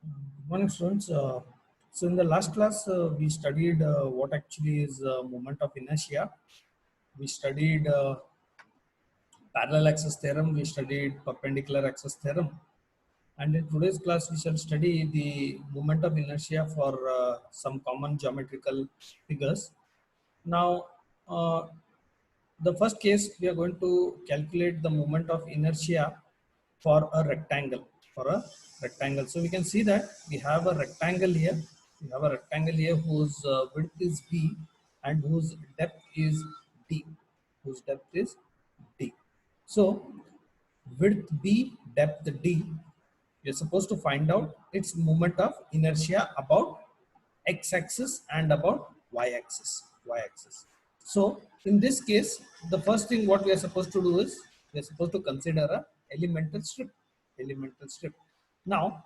Good morning, students. So in the last class, we studied what actually is moment of inertia. We studied parallel axis theorem. We studied perpendicular axis theorem. And in today's class, we shall study the moment of inertia for some common geometrical figures. Now, uh, the first case, we are going to calculate the moment of inertia for a rectangle. So we can see that we have a rectangle here. We have a rectangle here whose width is b and whose depth is d. Whose depth is d. So width b, depth d. You're supposed to find out its moment of inertia about x-axis and about y-axis. Y-axis. So in this case, the first thing what we are supposed to do is we are supposed to consider a elemental strip. Elemental strip. Now,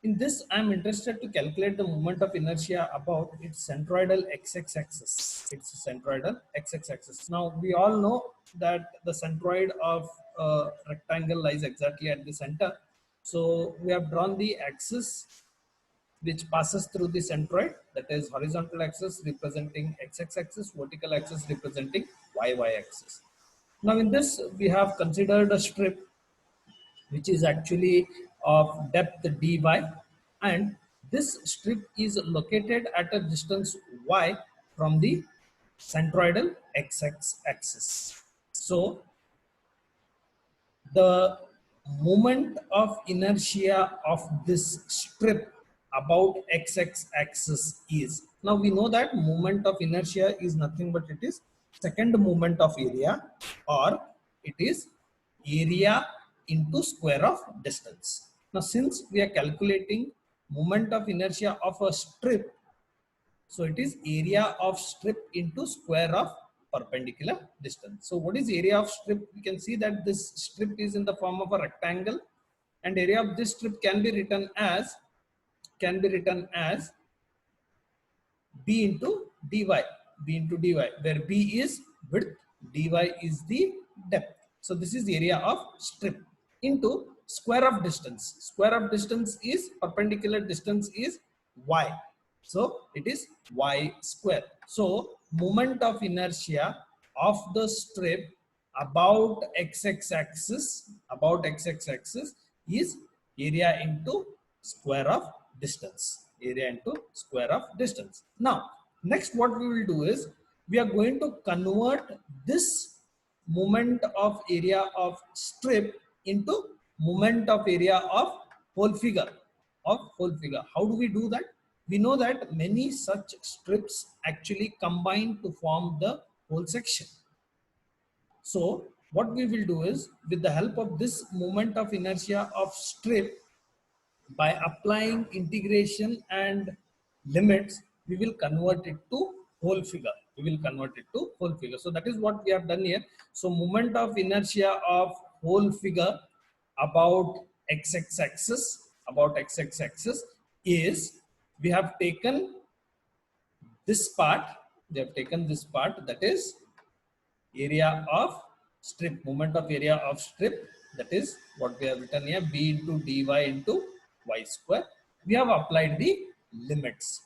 in this, I am interested to calculate the moment of inertia about its centroidal x-axis axis. Its centroidal x-axis axis. Now, we all know that the centroid of a rectangle lies exactly at the center. So, we have drawn the axis which passes through the centroid, that is horizontal axis representing x-axis axis, vertical axis representing y-y axis. Now, in this, we have considered a strip which is actually of depth dy, and this strip is located at a distance y from the centroidal x-axis. So the moment of inertia of this strip about x-axis is, now we know that moment of inertia is nothing but it is second moment of area, or it is area into square of distance. Now since we are calculating moment of inertia of a strip, so it is area of strip into square of perpendicular distance. So what is area of strip? We can see that this strip is in the form of a rectangle, and area of this strip can be written as b into dy, where b is width, dy is the depth. So this is the area of strip into square of distance. Square of distance is perpendicular distance is y, so it is y square. So moment of inertia of the strip about x-axis is area into square of distance. Area into square of distance. Now next what we will do is we are going to convert this moment of area of strip into moment of area of whole figure. How do we do that? We know that many such strips actually combine to form the whole section. So what we will do is, with the help of this moment of inertia of strip, by applying integration and limits, we will convert it to whole figure. So that is what we have done here. So moment of inertia of whole figure about x-axis is, we have taken this part, that is area of strip, moment of area of strip, that is what we have written here, b into dy into y square. We have applied the limits.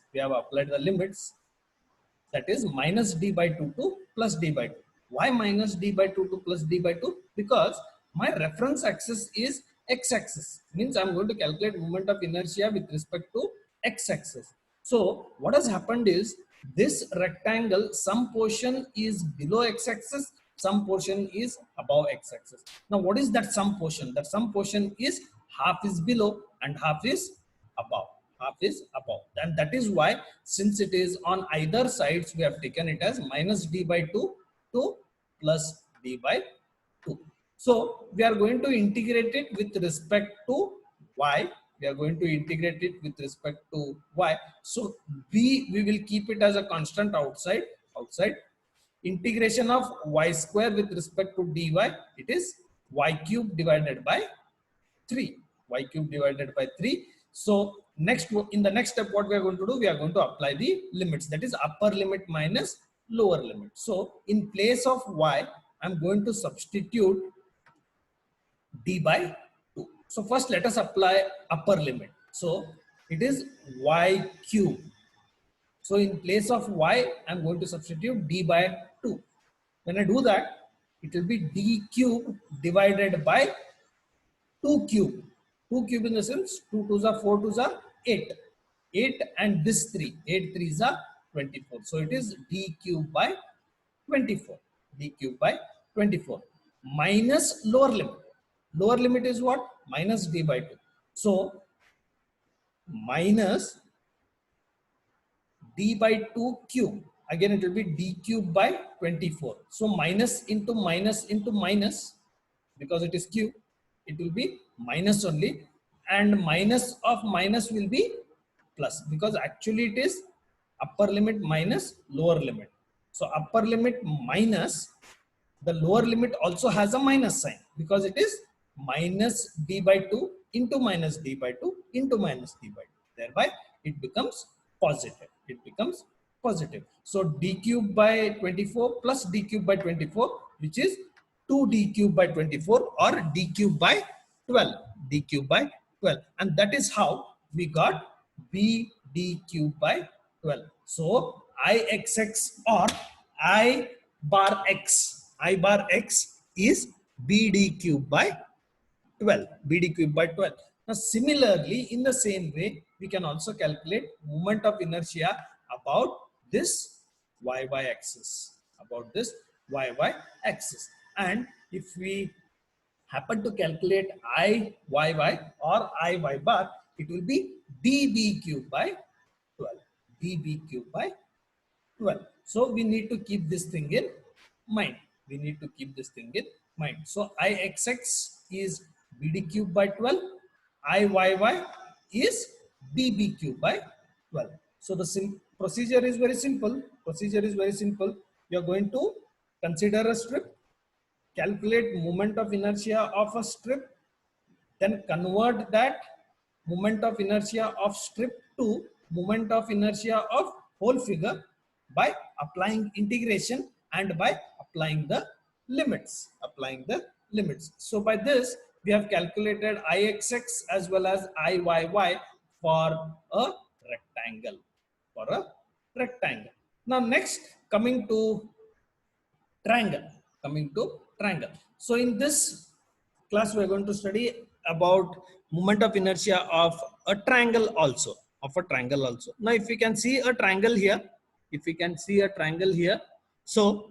That is minus d by 2 to plus d by 2. Why minus d by 2 to plus d by 2? Because my reference axis is x-axis. Means I'm going to calculate moment of inertia with respect to x-axis. So what has happened is, this rectangle, some portion is below x-axis, some portion is above x-axis. Now what is that some portion? That some portion is half is below and half is above. And that is why, since it is on either sides, we have taken it as minus d by 2 to plus d by 2. So we are going to integrate it with respect to y. So b, we will keep it as a constant outside. Integration of y square with respect to dy, it is y cube divided by 3. So next, in the next step, what we are going to do, we are going to apply the limits, that is upper limit minus lower limit. So in place of y, I'm going to substitute d by 2. So first let us apply upper limit. So it is y cube. So in place of y, I'm going to substitute d by 2. When I do that, it will be d cube divided by 2 cube. 2 cube in the sense 2 twos are 4 twos are 8. 8 and this 3. 8 threes are 24. So it is d cube by 24. D cube by 24. Minus lower limit. Lower limit is what? Minus d by 2. So minus d by 2 cube. Again it will be d cube by 24. So minus into minus into minus, because it is cube, it will be minus only, and minus of minus will be plus, because actually it is upper limit minus lower limit. So upper limit minus, the lower limit also has a minus sign, because it is minus d by 2 into minus d by 2 into minus d by 2. Thereby it becomes positive. It becomes positive. So d cube by 24 plus d cube by 24, which is 2d cube by 24 or d cube by 12. D cube by 12. And that is how we got b d cube by 12. So ixx or I bar x is bd cube by 12. Bd cube by 12. Now similarly, in the same way, we can also calculate moment of inertia about this y axis. About this y axis. And if we happen to calculate Iyy or Iy bar, it will be db cube by 12. db cube by 12. So we need to keep this thing in mind. We need to keep this thing in mind. So Ixx is bd cube by 12. Iyy is db cube by 12. So the procedure is very simple. Procedure is very simple. You are going to consider a strip, calculate moment of inertia of a strip, then convert that moment of inertia of strip to moment of inertia of whole figure by applying integration and by applying the limits. So by this we have calculated Ixx as well as Iyy for a rectangle. Now next, coming to triangle. So in this class we are going to study about moment of inertia of a triangle also. Now if we can see a triangle here, so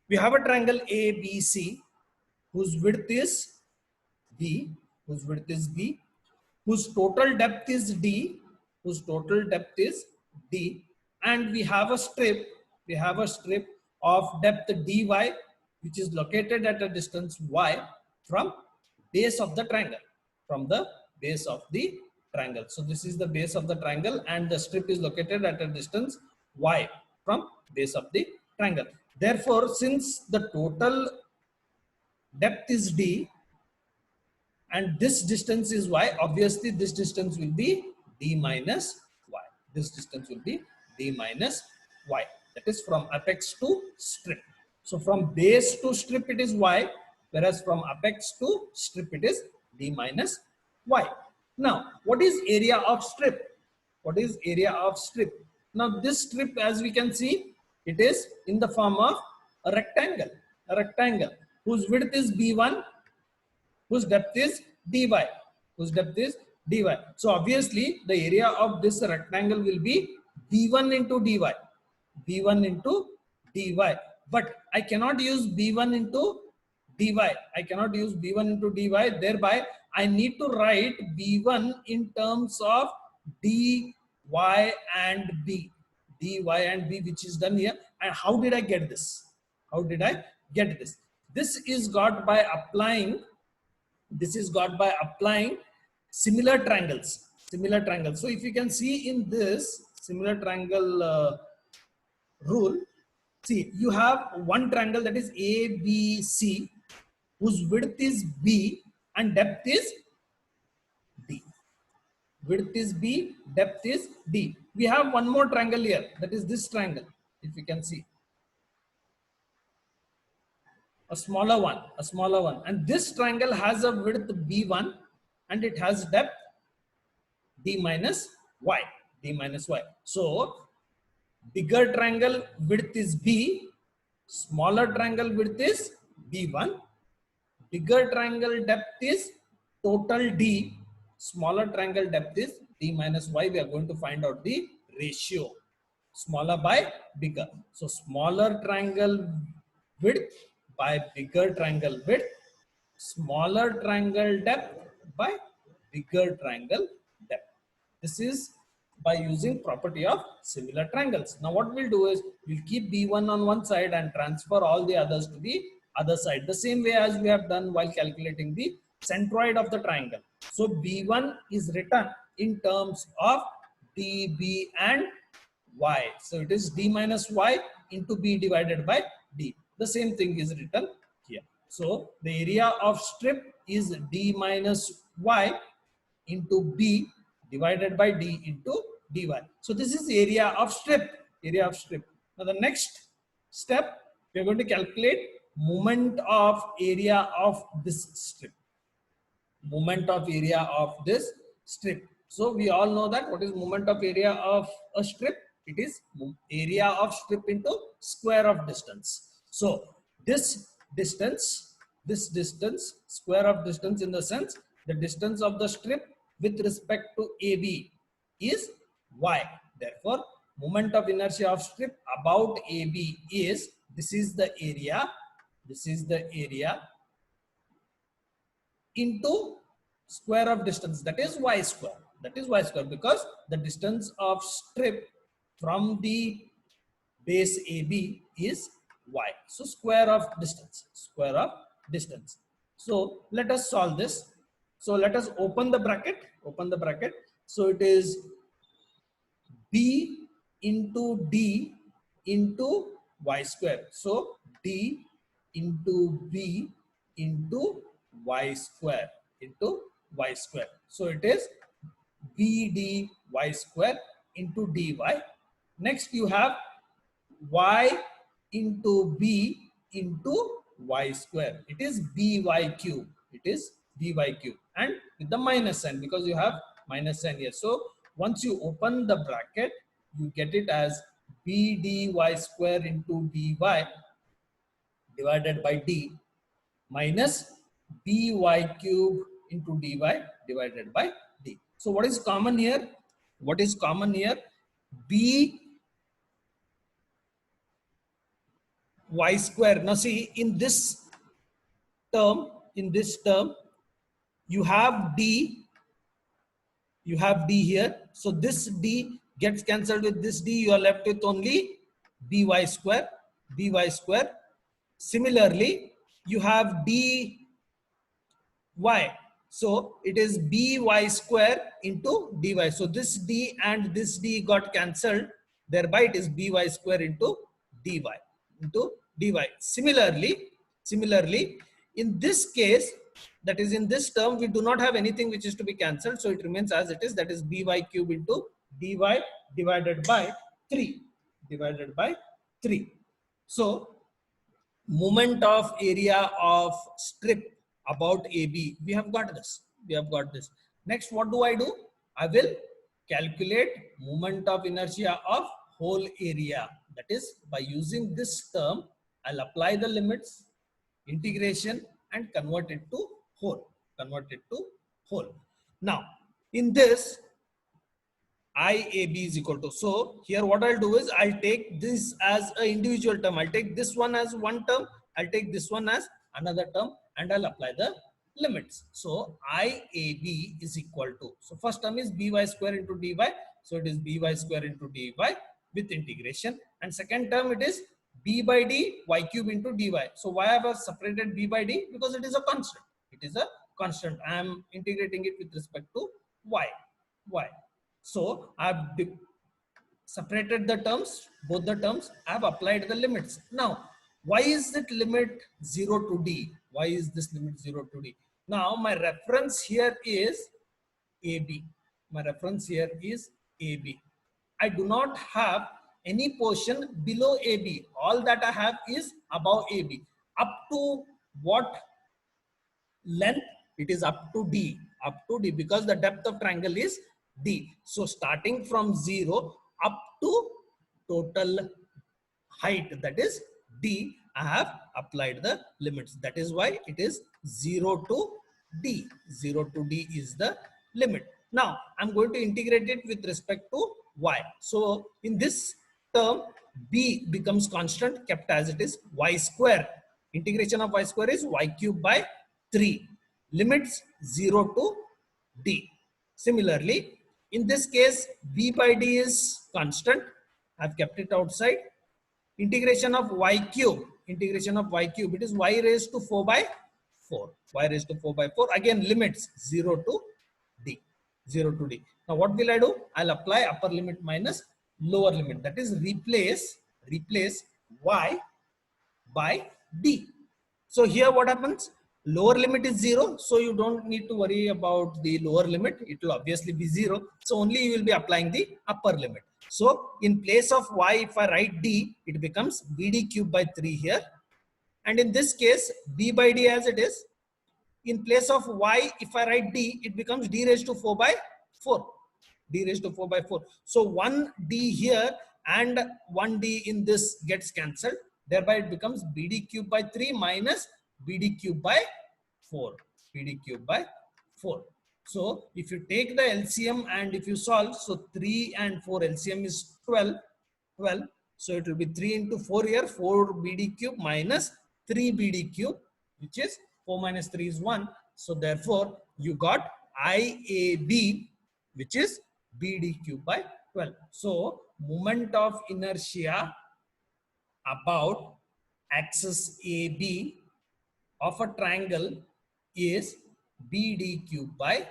we have a triangle ABC whose width is B, whose total depth is D, and we have a strip of depth dy, which is located at a distance y from base of the triangle. So this is the base of the triangle, and the strip is located at a distance y from base of the triangle. Therefore, since the total depth is d and this distance is y, obviously this distance will be d minus y. That is from apex to strip. So from base to strip it is y, whereas from apex to strip it is d minus y. Now, what is area of strip? Now this strip, as we can see, it is in the form of a rectangle, whose width is b1, whose depth is dy. So obviously the area of this rectangle will be b1 into dy. But I cannot use b1 into dy. Thereby I need to write b1 in terms of dy and b, which is done here. And how did I get this? This is got by applying similar triangles. So if you can see in this similar triangle rule, see, you have one triangle, that is ABC, whose width is B and depth is D. Depth is D. We have one more triangle here, that is this triangle. If you can see, a smaller one, and this triangle has a width B1 and it has depth d minus y, d minus y. So bigger triangle width is b, smaller triangle width is b1, bigger triangle depth is total d, smaller triangle depth is d minus y. We are going to find out the ratio, smaller by bigger. So smaller triangle width by bigger triangle width, smaller triangle depth by bigger triangle depth. This is by using property of similar triangles. Now what we'll do is we'll keep B1 on one side and transfer all the others to the other side, the same way as we have done while calculating the centroid of the triangle. So B1 is written in terms of DB and y. So it is d minus y into b divided by d. The same thing is written here. So the area of strip is d minus y into b divided by d into dy. So this is area of strip, area of strip. Now the next step, we are going to calculate moment of area of this strip. Moment of area of this strip. So we all know that what is moment of area of a strip? It is area of strip into square of distance. So this distance, square of distance in the sense the distance of the strip with respect to AB is y. Therefore, moment of inertia of strip about AB is, this is the area, into square of distance, that is y square, because the distance of strip from the base AB is y. So square of distance. So let us solve this. So let us open the bracket. So it is b into d into y square. So d into b into y square into y square. So it is b d y square into dy. Next you have y into b into y square. It is by cube. And with the minus sign, because you have minus sign here. So once you open the bracket, you get it as b dy square into dy divided by d minus by cube into dy divided by d. So what is common here? B y square. Now see, in this term, you have d here. So this d gets cancelled with this d. You are left with only by square. Similarly, you have dy. So it is by square into dy. So this d and this d got cancelled. Thereby it is by square into dy. Similarly, in this case, that is in this term, we do not have anything which is to be cancelled. So it remains as it is. That is by cube into dy divided by 3. So moment of area of strip about AB, we have got this. Next, what do? I will calculate moment of inertia of whole area. That is, by using this term, I'll apply the limits, integration, and convert it to whole. Now, in this, IAB is equal to, so here what I'll do is I'll take this as an individual term. I'll take this one as one term, I'll take this one as another term, and I'll apply the limits. So IAB is equal to, so first term is by square into dy, so it is by square into dy with integration, and second term it is b by d y cube into dy. So why have I separated b by d? Because it is a constant. I am integrating it with respect to y. So I have separated the terms, both the terms. I have applied the limits. Now, why is it limit 0 to d? Why is this limit 0 to d? Now, my reference here is AB. I do not have any portion below AB. All that I have is above AB. Up to what length? It is up to D, because the depth of triangle is D. So starting from 0 up to total height, that is D, I have applied the limits. That is why it is 0 to D. 0 to D is the limit. Now I'm going to integrate it with respect to y. So in this term, B becomes constant, kept as it is. Y square, integration of y square is y cube by 3. Limits 0 to D. Similarly, in this case, B by D is constant. I've kept it outside. Integration of y cube, it is y raised to 4 by 4. Y raised to 4 by 4. Again, limits 0 to D. 0 to D. Now, what will I do? I'll apply upper limit minus lower limit. That is replace y by D. So here what happens? Lower limit is 0. So you don't need to worry about the lower limit. It will obviously be 0. So only you will be applying the upper limit. So in place of y, if I write D, it becomes BD cube by 3 here. And in this case, B by D as it is. In place of y, if I write D, it becomes D raised to 4 by 4. D raised to 4 by 4. So 1D here and 1D in this gets cancelled. Thereby it becomes BD cube by 3 minus BD cube by 4. BD cube by 4. So if you take the LCM and if you solve, so 3 and 4 LCM is 12. So it will be 3 into 4 here, 4 BD cube minus 3 BD cube, which is 4 minus 3 is 1. So therefore you got IAB, which is BD cube by 12. So moment of inertia about axis AB of a triangle is BD cube by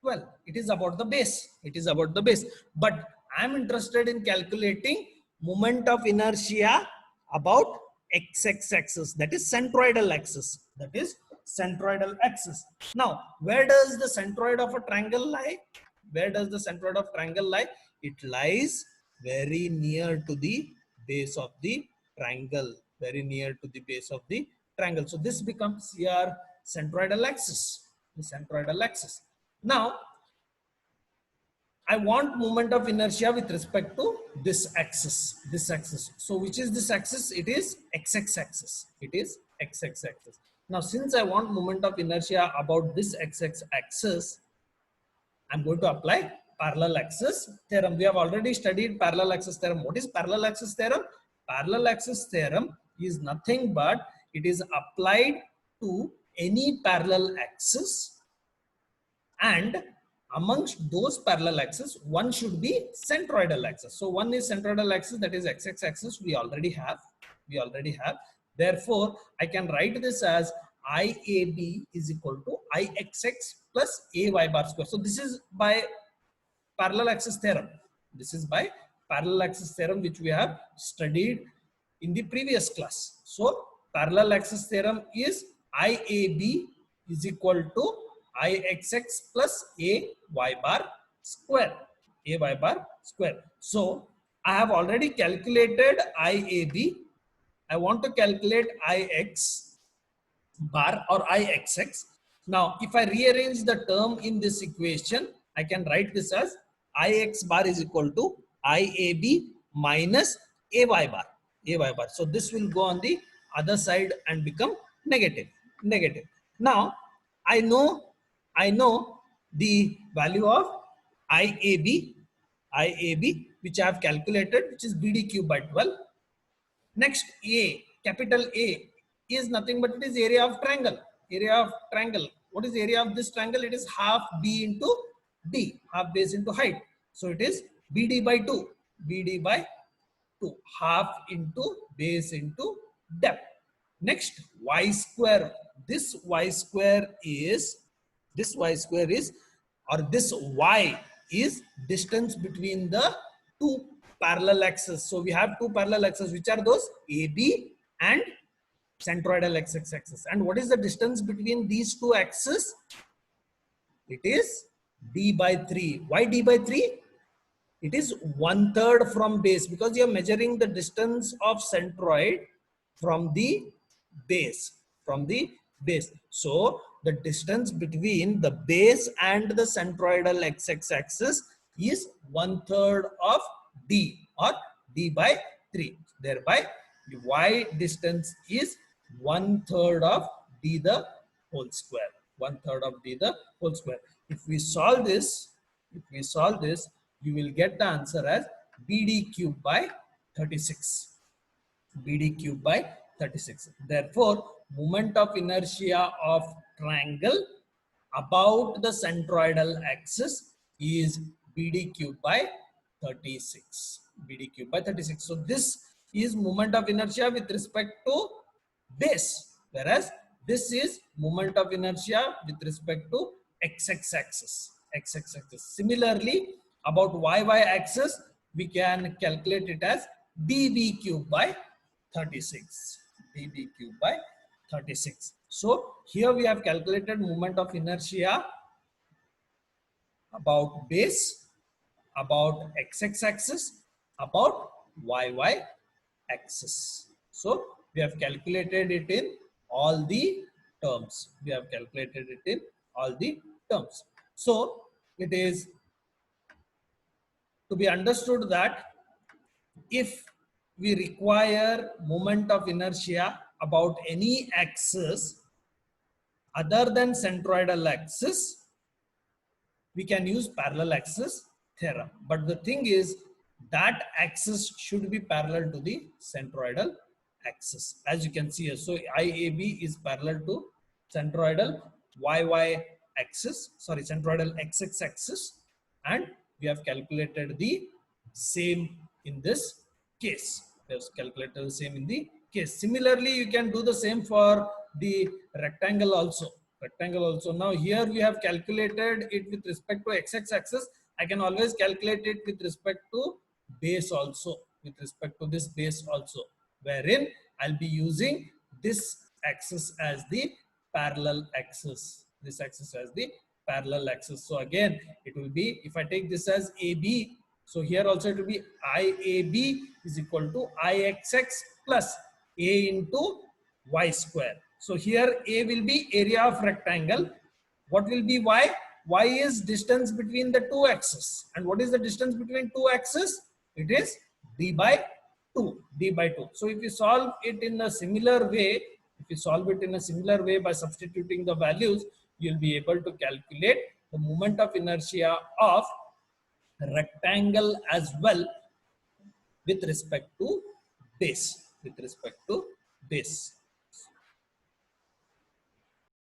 12. It is about the base. It is about the base. But I am interested in calculating moment of inertia about XX axis, that is centroidal axis. That is centroidal axis. Now, where does the centroid of a triangle lie? Where does the centroid of triangle lie? It lies very near to the base of the triangle. Very near to the base of the triangle. So this becomes your centroidal axis. The centroidal axis. Now, I want moment of inertia with respect to this axis. This axis. So which is this axis? It is XX axis. It is XX axis. Now, since I want moment of inertia about this XX axis, I'm going to apply parallel axis theorem. We have already studied parallel axis theorem. What is parallel axis theorem? Parallel axis theorem is nothing but it is applied to any parallel axis, and amongst those parallel axis, one should be centroidal axis. So one is centroidal axis, that is XX axis. We already have. Therefore, I can write this as IAB is equal to IXX plus AY bar square. So this is by parallel axis theorem. This is by parallel axis theorem, which we have studied in the previous class. So parallel axis theorem is IAB is equal to IXX plus AY bar square. AY bar square. So I have already calculated IAB. I want to calculate IX bar or IXX. Now, if I rearrange the term in this equation, I can write this as IX bar is equal to IAB minus AY bar. AY bar. So this will go on the other side and become negative. Now, I know the value of IAB, which I have calculated, which is BD cube by 12. Next, A, capital A is nothing but it is area of triangle. What is the area of this triangle? It is half B into D, half base into height. So it is BD by 2. BD by 2, half into base into depth. Next, y square. This y is distance between the two parallel axes. So we have two parallel axes, which are those AB and centroidal XX axis. And what is the distance between these two axes? It is D by 3. Why D by 3? It is 1/3 from base, because you are measuring the distance of centroid from the base. So the distance between the base and the centroidal x-axis is 1/3 of d, or d by 3. Thereby, the y distance is 1/3 of d the whole square. 1/3 of d the whole square. If we solve this, you will get the answer as BD cube by 36. BD cube by 36. Therefore, moment of inertia of triangle about the centroidal axis is BD cube by 36. BD cube by 36. So this is moment of inertia with respect to base, whereas this is moment of inertia with respect to x-axis. Similarly, about y-axis, we can calculate it as dv cube by 36. dv cube by 36. So here we have calculated moment of inertia about base, about x-axis, about y-axis. So we have calculated it in all the terms. So it is to be understood that if we require moment of inertia about any axis other than centroidal axis, we can use parallel axis theorem. But the thing is that axis should be parallel to the centroidal axis, as you can see here. So IAB is parallel to centroidal centroidal x-axis, and we have calculated the same in this case. Similarly, you can do the same for the rectangle also. Now here we have calculated it with respect to x-axis. I can always calculate it with respect to base also, wherein I'll be using this axis as the parallel axis. So again, it will be, if I take this as AB, so here also it will be IAB is equal to IXX plus A into Y square. So here A will be area of rectangle. What will be Y? Y is distance between the two axes. And what is the distance between two axes? It is D by 2. So if you solve it in a similar way, by substituting the values, you'll be able to calculate the moment of inertia of rectangle as well with respect to base.